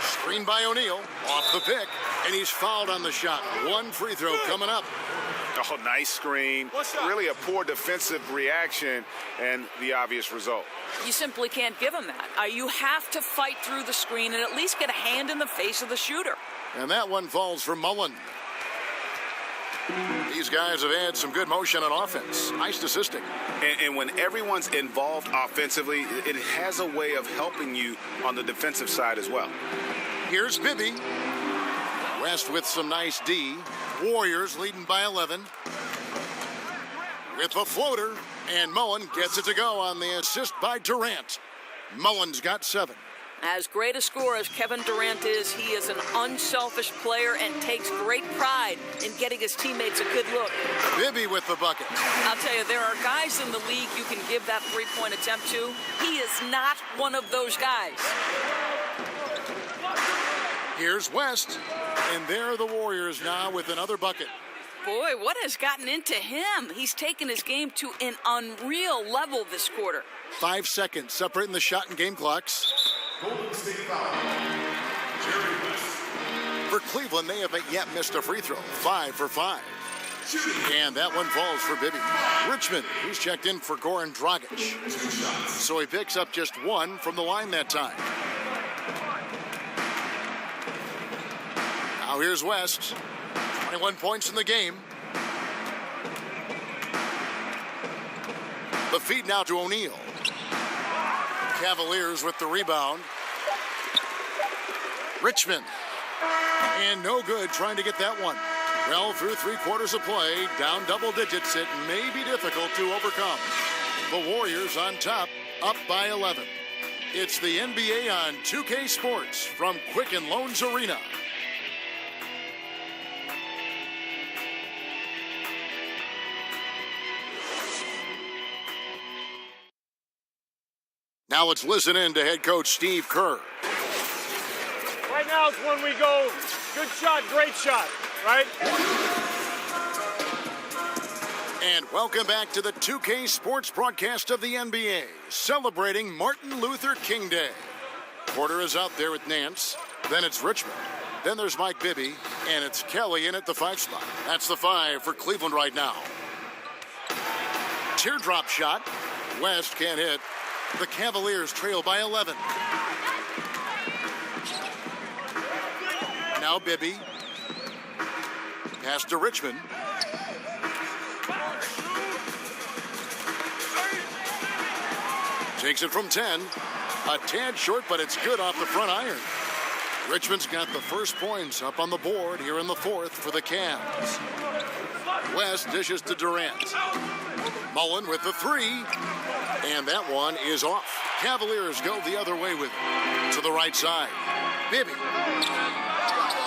Screen by O'Neal. Off the pick. And he's fouled on the shot. 1 free throw coming up. Oh, nice screen. Really a poor defensive reaction and the obvious result. You simply can't give him that. You have to fight through the screen and at least get a hand in the face of the shooter. And that one falls for Mullen. These guys have had some good motion on offense. Nice assisting. And when everyone's involved offensively, it has a way of helping you on the defensive side as well. Here's Bibby. West with some nice D. Warriors leading by 11. With the floater, and Mullen gets it to go on the assist by Durant. Mullen's got 7. As great a scorer as Kevin Durant is, he is an unselfish player and takes great pride in getting his teammates a good look. Bibby with the bucket. I'll tell you, there are guys in the league you can give that 3-point attempt to. He is not one of those guys. Here's West, and there are the Warriors now with another bucket. Boy, what has gotten into him? He's taken his game to an unreal level this quarter. 5 seconds separating the shot and game clocks. For Cleveland, they haven't yet missed a free throw. 5 for 5. And that one falls for Bibby. Richmond, who's checked in for Goran Dragic. So he picks up just 1 from the line that time. Now here's West. 21 points in the game. The feed now to O'Neal. Cavaliers with the rebound. Richmond. And no good trying to get that one. Well, through 3 quarters of play, down double digits, it may be difficult to overcome. The Warriors on top, up by 11. It's the NBA on 2K Sports from Quicken Loans Arena. Now let's listen in to head coach Steve Kerr. Right now it's when we go, good shot, great shot. Right. And welcome back to the 2K Sports broadcast of the NBA, celebrating Martin Luther King Day. Porter is out there with Nance. Then it's Richmond. Then there's Mike Bibby. And it's Kelly in at the 5 spot. That's the 5 for Cleveland right now. Teardrop shot. West can't hit. The Cavaliers trail by 11. Now Bibby. Pass to Richmond. Takes it from 10. A tad short, but it's good off the front iron. Richmond's got the first points up on the board here in the 4th for the Cavs. West dishes to Durant. Mullen with the 3. And that one is off. Cavaliers go the other way with it. To the right side. Bibby.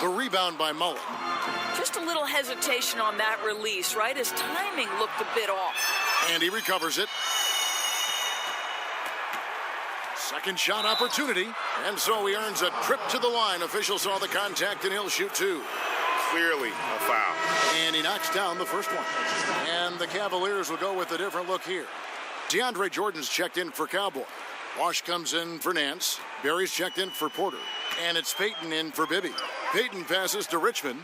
The rebound by Mullen. Just a little hesitation on that release, right? His timing looked a bit off. And he recovers it. Second shot opportunity. And so he earns a trip to the line. Official saw the contact and he'll shoot 2. Clearly a foul. And he knocks down the first one. And the Cavaliers will go with a different look here. DeAndre Jordan's checked in for Cowboy. Wash comes in for Nance. Barry's checked in for Porter. And it's Payton in for Bibby. Payton passes to Richmond.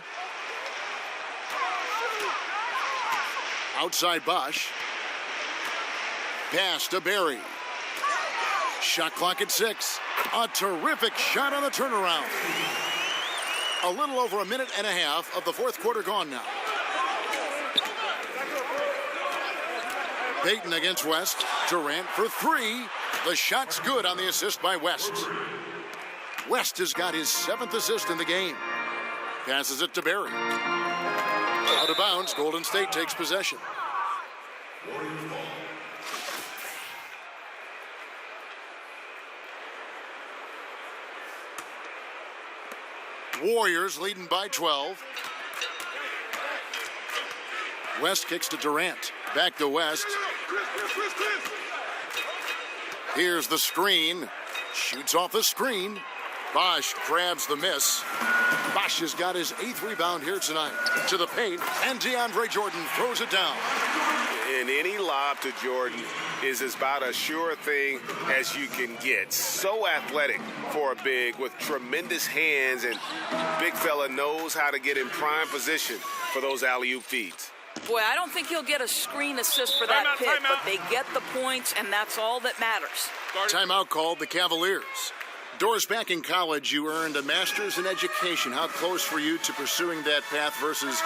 Outside Bosch. Pass to Barry. Shot clock at 6. A terrific shot on the turnaround. A little over a minute and a half of the 4th quarter gone now. Payton against West. Durant for 3. The shot's good on the assist by West. West has got his 7th assist in the game. Passes it to Barry. Out of bounds. Golden State takes possession. Warriors leading by 12. West kicks to Durant. Back to West. Here's the screen. Shoots off the screen. Bosch grabs the miss. Bosch has got his 8th rebound here tonight. To the paint, and DeAndre Jordan throws it down. And any lob to Jordan is about as sure a thing as you can get. So athletic for a big with tremendous hands, and big fella knows how to get in prime position for those alley-oop feeds. Boy, I don't think he'll get a screen assist for that pick, but they get the points, and that's all that matters. Timeout called the Cavaliers. Doris, back in college, you earned a master's in education. How close were you to pursuing that path versus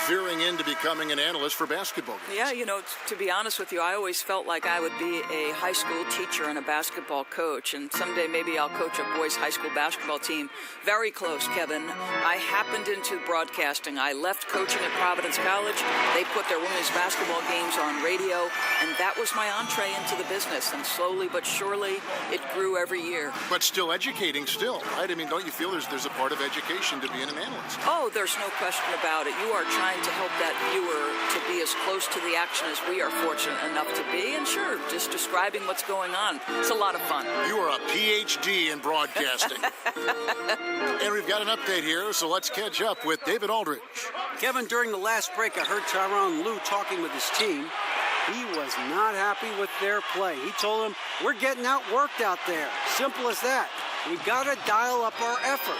veering into becoming an analyst for basketball games? Yeah, you know, to be honest with you, I always felt like I would be a high school teacher and a basketball coach, and someday maybe I'll coach a boys' high school basketball team. Very close, Kevin. I happened into broadcasting. I left coaching at Providence College. They put their women's basketball games on radio, and that was my entree into the business, and slowly but surely it grew every year. But still educating still, right? I mean, don't you feel there's a part of education to being an analyst? Oh, there's no question about it. You are trying to help that viewer to be as close to the action as we are fortunate enough to be. And sure, just describing what's going on. It's a lot of fun. You are a PhD in broadcasting. And we've got an update here, so let's catch up with David Aldridge. Kevin, during the last break, I heard Tyronn Lue talking with his team. He was not happy with their play. He told them, we're getting outworked out there. Simple as that. We got to dial up our effort.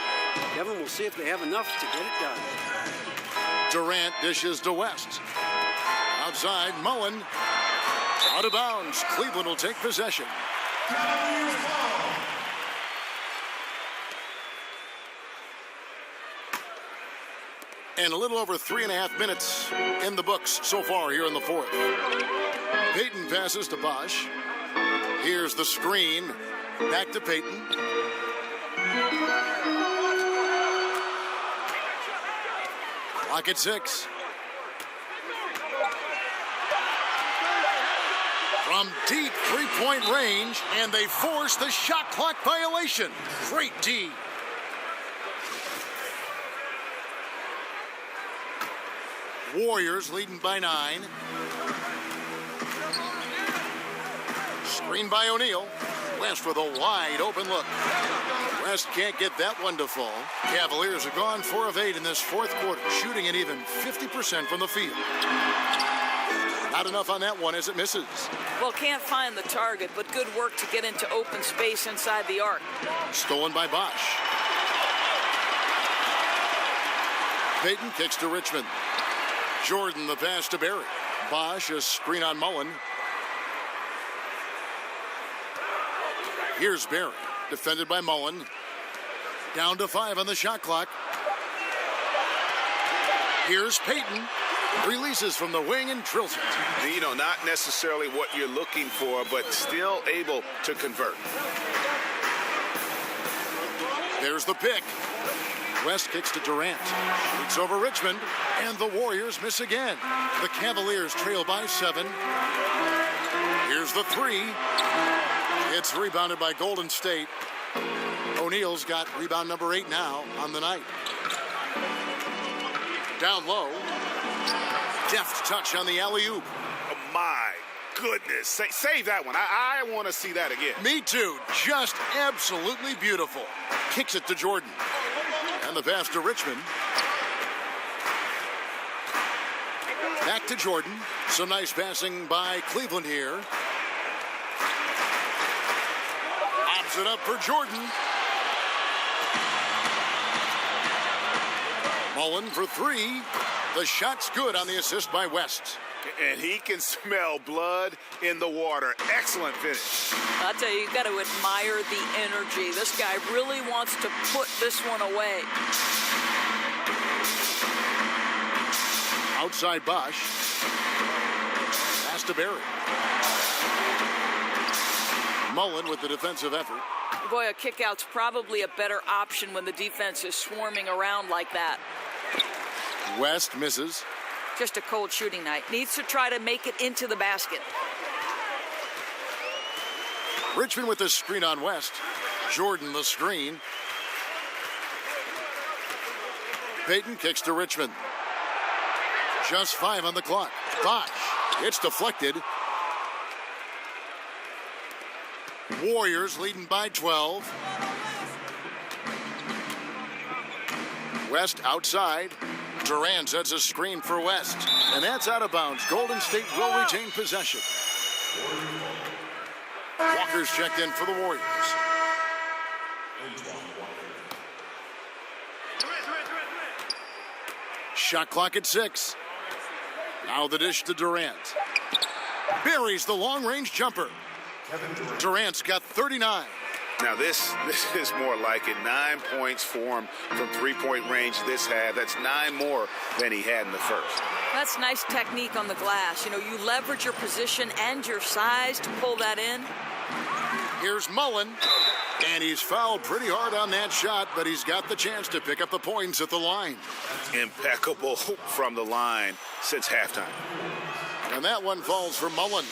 Kevin, we'll see if they have enough to get it done. Durant dishes to West. Outside, Mullen. Out of bounds. Cleveland will take possession. And a little over 3.5 minutes in the books so far here in the 4th. Payton passes to Bosch. Here's the screen. Back to Payton. Clock at 6. From deep three-point range, and they force the shot clock violation. Great D. Warriors leading by 9. Screen by O'Neal. West with a wide open look. West can't get that one to fall. Cavaliers are gone 4 of 8 in this fourth quarter, shooting an even 50% from the field. Not enough on that one as it misses. Well, can't find the target, but good work to get into open space inside the arc. Stolen by Bosch. Payton kicks to Richmond. Jordan the pass to Barry. Bosch, a screen on Mullen. Here's Barry, defended by Mullen. Down to 5 on the shot clock. Here's Payton. Releases from the wing and drills it. You know, not necessarily what you're looking for, but still able to convert. There's the pick. West kicks to Durant. It's over Richmond, and the Warriors miss again. The Cavaliers trail by 7. Here's the 3. It's rebounded by Golden State. O'Neal's got rebound number 8 now on the night. Down low. Deft touch on the alley-oop. Oh, my goodness. Save that one. I want to see that again. Me too. Just absolutely beautiful. Kicks it to Jordan. And the pass to Richmond. Back to Jordan. Some nice passing by Cleveland here. Obs it up for Jordan. Mullen for 3. The shot's good on the assist by West. And he can smell blood in the water. Excellent finish. I'll tell you, got to admire the energy. This guy really wants to put this one away. Outside Bosch. Pass to Barry. Mullen with the defensive effort. Boy, a kick-out's probably a better option when the defense is swarming around like that. West misses. Just a cold shooting night. Needs to try to make it into the basket. Richmond with the screen on West. Jordan the screen. Payton kicks to Richmond. Just 5 on the clock. Bosch. It's deflected. Warriors leading by 12. West outside. Durant sets a screen for West. And that's out of bounds. Golden State will retain possession. Walker's checked in for the Warriors. Shot clock at 6. Now the dish to Durant. Buries the long-range jumper. Durant's got 39. Now this is more like it. 9 points for him from three-point range this half. That's 9 more than he had in the first. That's nice technique on the glass. You know, you leverage your position and your size to pull that in. Here's Mullen, and he's fouled pretty hard on that shot, but he's got the chance to pick up the points at the line. Impeccable from the line since halftime. And that one falls for Mullen.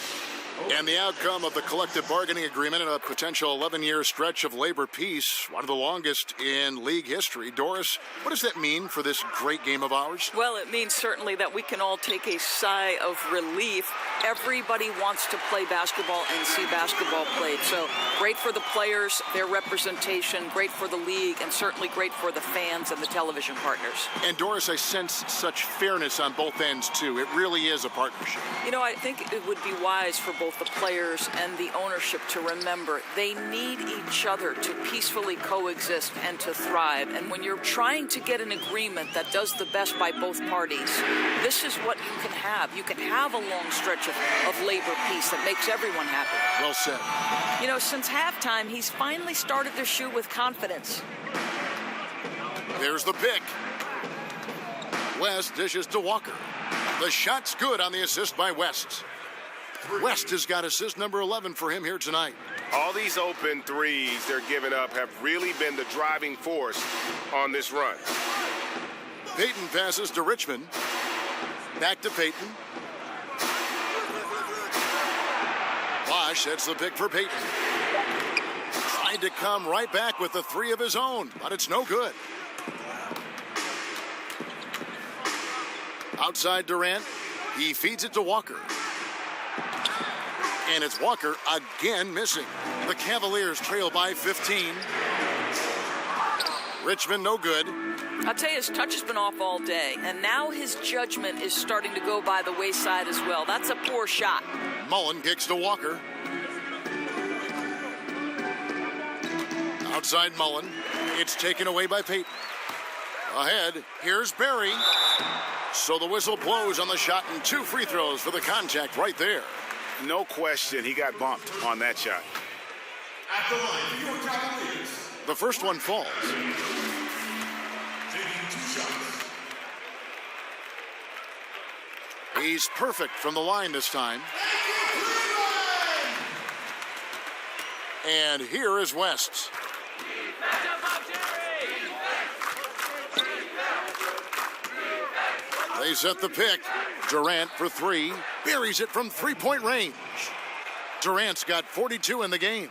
And the outcome of the collective bargaining agreement and a potential 11-year stretch of labor peace, one of the longest in league history. Doris, what does that mean for this great game of ours? Well, it means certainly that we can all take a sigh of relief. Everybody wants to play basketball and see basketball played. So great for the players, their representation, great for the league, and certainly great for the fans and the television partners. And Doris, I sense such fairness on both ends, too. It really is a partnership. You know, I think it would be wise for both the players and the ownership to remember they need each other to peacefully coexist and to thrive. And when you're trying to get an agreement that does the best by both parties, this is what you can have. You can have a long stretch of labor peace that makes everyone happy. Well said. You know, since halftime, he's finally started to shoot with confidence. There's the pick. West dishes to Walker. The shot's good on the assist by West. West has got assist number 11 for him here tonight. All these open threes they're giving up have really been the driving force on this run. Payton passes to Richmond. Back to Payton. Bosch sets the pick for Payton. Tried to come right back with the 3 of his own, but it's no good. Outside Durant. He feeds it to Walker. And it's Walker again missing. The Cavaliers trail by 15. Richmond no good. I'll tell you, his touch has been off all day, and now his judgment is starting to go by the wayside as well. That's a poor shot. Mullen kicks to Walker. Outside Mullen. It's taken away by Peyton. Ahead, here's Barry. So the whistle blows on the shot and 2 free throws for the contact right there. No question, he got bumped on that shot. At the line for your Cavaliers. The first one falls. Taking 2 shots. He's perfect from the line this time. And here is West. They set the pick. Durant for 3. Buries it from 3-point range. Durant's got 42 in the game.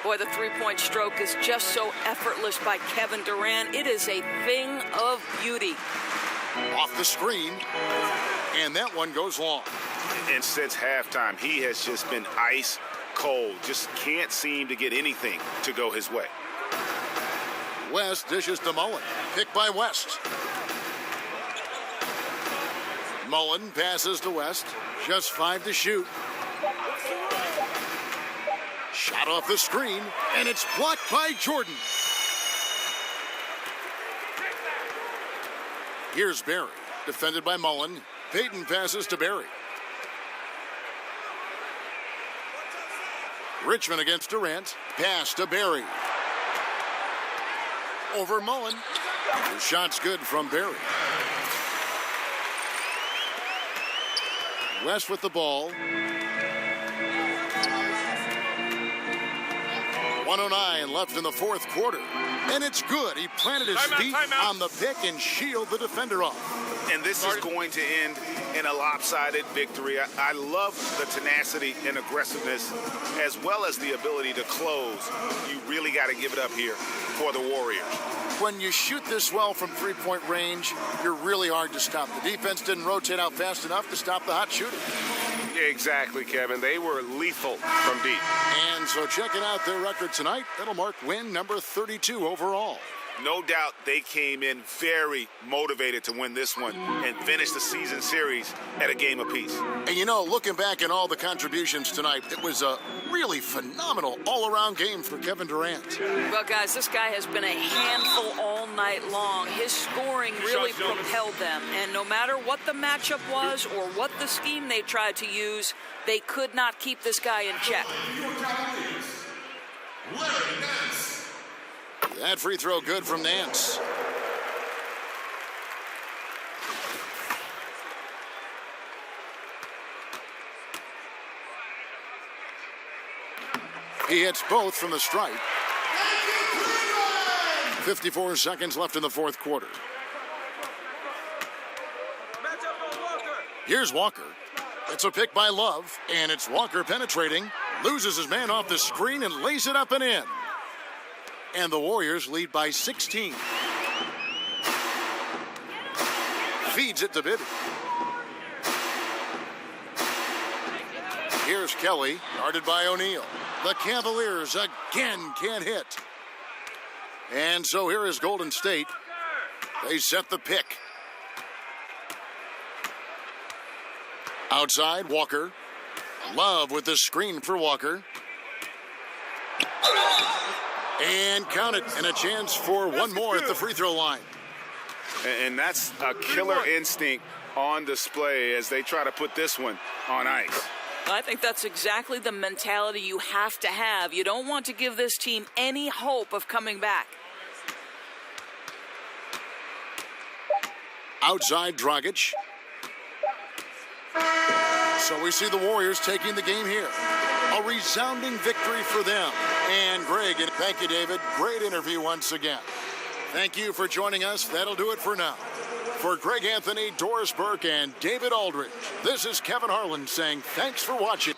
Boy, the three-point stroke is just so effortless by Kevin Durant. It is a thing of beauty. Off the screen. And that one goes long. And since halftime, he has just been ice cold. Just can't seem to get anything to go his way. West dishes to Mullen. Pick by West. Mullen passes to West. Just 5 to shoot. Shot off the screen, and it's blocked by Jordan. Here's Barry, defended by Mullen. Peyton passes to Barry. Richmond against Durant. Pass to Barry. Over Mullen. The shot's good from Barry. West with the ball. 1:09 left in the fourth quarter. And it's good. He planted his feet on the pick and shielded the defender off. And this is going to end in a lopsided victory. I love the tenacity and aggressiveness as well as the ability to close. You really got to give it up here for the Warriors. When you shoot this well from 3-point range, you're really hard to stop. The defense didn't rotate out fast enough to stop the hot shooter. Exactly, Kevin. They were lethal from deep. And so checking out their record tonight, that'll mark win number 32 overall. No doubt they came in very motivated to win this one and finish the season series at a game apiece. And you know, looking back at all the contributions tonight, it was a really phenomenal all-around game for Kevin Durant. Well, guys, this guy has been a handful all night long. His scoring really propelled them. And no matter what the matchup was or what the scheme they tried to use, they could not keep this guy in check. That free throw good from Nance. He hits both from the stripe. 54 seconds left in the fourth quarter. Here's Walker. It's a pick by Love, and it's Walker penetrating, loses his man off the screen, and lays it up and in. And the Warriors lead by 16. Feeds it to Bibby. Here's Kelly, guarded by O'Neal. The Cavaliers again can't hit. And so here is Golden State. They set the pick. Outside, Walker. Love with the screen for Walker. And count it, and a chance for one more at the free throw line. And that's a killer instinct on display as they try to put this one on ice. I think that's exactly the mentality you have to have. You don't want to give this team any hope of coming back. Outside, Dragic. So we see the Warriors taking the game here. A resounding victory for them. And Greg, and thank you, David. Great interview once again. Thank you for joining us. That'll do it for now. For Greg Anthony, Doris Burke, and David Aldridge, this is Kevin Harlan saying thanks for watching.